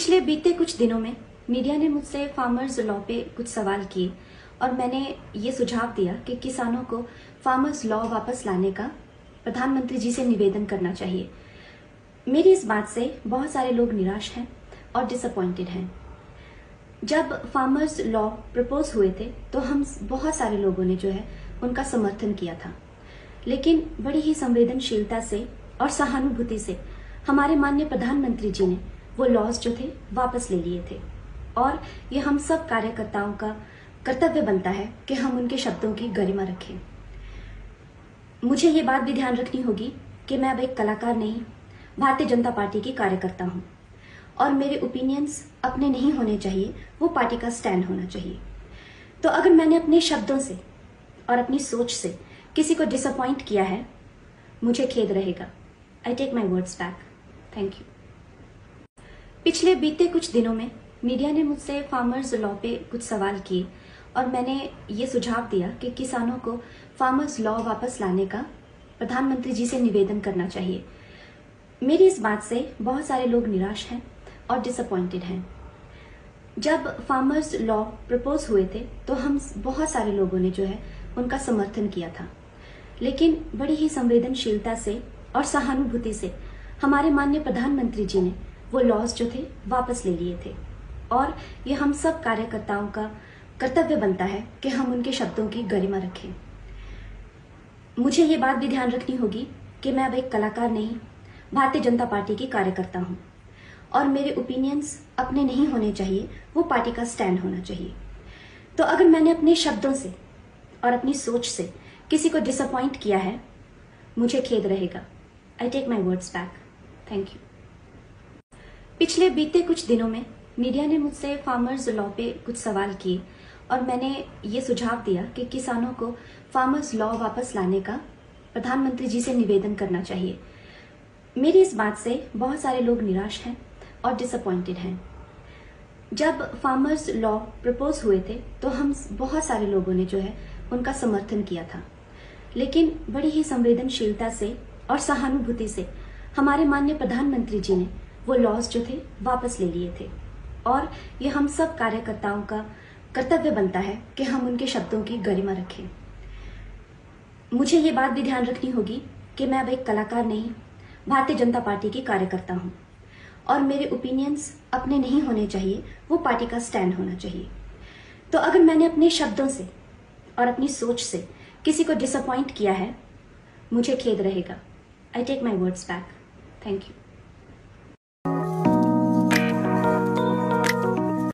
पिछले बीते कुछ दिनों में मीडिया ने मुझसे फार्मर्स लॉ पे कुछ सवाल किए और मैंने ये सुझाव दिया कि किसानों को फार्मर्स लॉ वापस लाने का प्रधानमंत्री जी से निवेदन करना चाहिए। मेरी इस बात से बहुत सारे लोग निराश हैं और डिसअपॉइंटेड हैं। जब फार्मर्स लॉ प्रपोज हुए थे तो हम बहुत सारे लोगों ने जो है उनका समर्थन किया था, लेकिन बड़ी ही संवेदनशीलता से और सहानुभूति से हमारे माननीय प्रधानमंत्री जी ने वो लॉज जो थे वापस ले लिए थे और ये हम सब कार्यकर्ताओं का कर्तव्य बनता है कि हम उनके शब्दों की गरिमा रखें। मुझे ये बात भी ध्यान रखनी होगी कि मैं अब एक कलाकार नहीं, भारतीय जनता पार्टी की कार्यकर्ता हूं और मेरे ओपिनियंस अपने नहीं होने चाहिए, वो पार्टी का स्टैंड होना चाहिए। तो अगर मैंने अपने शब्दों से और अपनी सोच से किसी को डिसअपॉइंट किया है, मुझे खेद रहेगा। I take my words back. Thank you. पिछले बीते कुछ दिनों में मीडिया ने मुझसे फार्मर्स लॉ पे कुछ सवाल किए और मैंने ये सुझाव दिया कि किसानों को फार्मर्स लॉ वापस लाने का प्रधानमंत्री जी से निवेदन करना चाहिए। मेरी इस बात से बहुत सारे लोग निराश हैं और डिसअपॉइंटेड हैं। जब फार्मर्स लॉ प्रपोज हुए थे तो हम बहुत सारे लोगों ने जो है उनका समर्थन किया था, लेकिन बड़ी ही संवेदनशीलता से और सहानुभूति से हमारे माननीय प्रधानमंत्री जी ने वो लॉज जो थे वापस ले लिए थे और ये हम सब कार्यकर्ताओं का कर्तव्य बनता है कि हम उनके शब्दों की गरिमा रखें। मुझे ये बात भी ध्यान रखनी होगी कि मैं अब एक कलाकार नहीं, भारतीय जनता पार्टी की कार्यकर्ता हूं और मेरे ओपिनियंस अपने नहीं होने चाहिए, वो पार्टी का स्टैंड होना चाहिए। तो अगर मैंने अपने शब्दों से और अपनी सोच से किसी को डिसअपॉइंट किया है, मुझे खेद रहेगा। I take my words back. Thank you. पिछले बीते कुछ दिनों में मीडिया ने मुझसे फार्मर्स लॉ पे कुछ सवाल किए और मैंने ये सुझाव दिया कि किसानों को फार्मर्स लॉ वापस लाने का प्रधानमंत्री जी से निवेदन करना चाहिए। मेरी इस बात से बहुत सारे लोग निराश हैं और डिसअपॉइंटेड हैं। जब फार्मर्स लॉ प्रपोज हुए थे तो हम बहुत सारे लोगों ने जो है उनका समर्थन किया था, लेकिन बड़ी ही संवेदनशीलता से और सहानुभूति से हमारे माननीय प्रधानमंत्री जी ने वो लॉज जो थे वापस ले लिए थे और ये हम सब कार्यकर्ताओं का कर्तव्य बनता है कि हम उनके शब्दों की गरिमा रखें। मुझे ये बात भी ध्यान रखनी होगी कि मैं अब एक कलाकार नहीं, भारतीय जनता पार्टी की कार्यकर्ता हूं और मेरे ओपिनियंस अपने नहीं होने चाहिए, वो पार्टी का स्टैंड होना चाहिए। तो अगर मैंने अपने शब्दों से और अपनी सोच से किसी को डिसअपॉइंट किया है, मुझे खेद रहेगा। I take my words back. Thank you.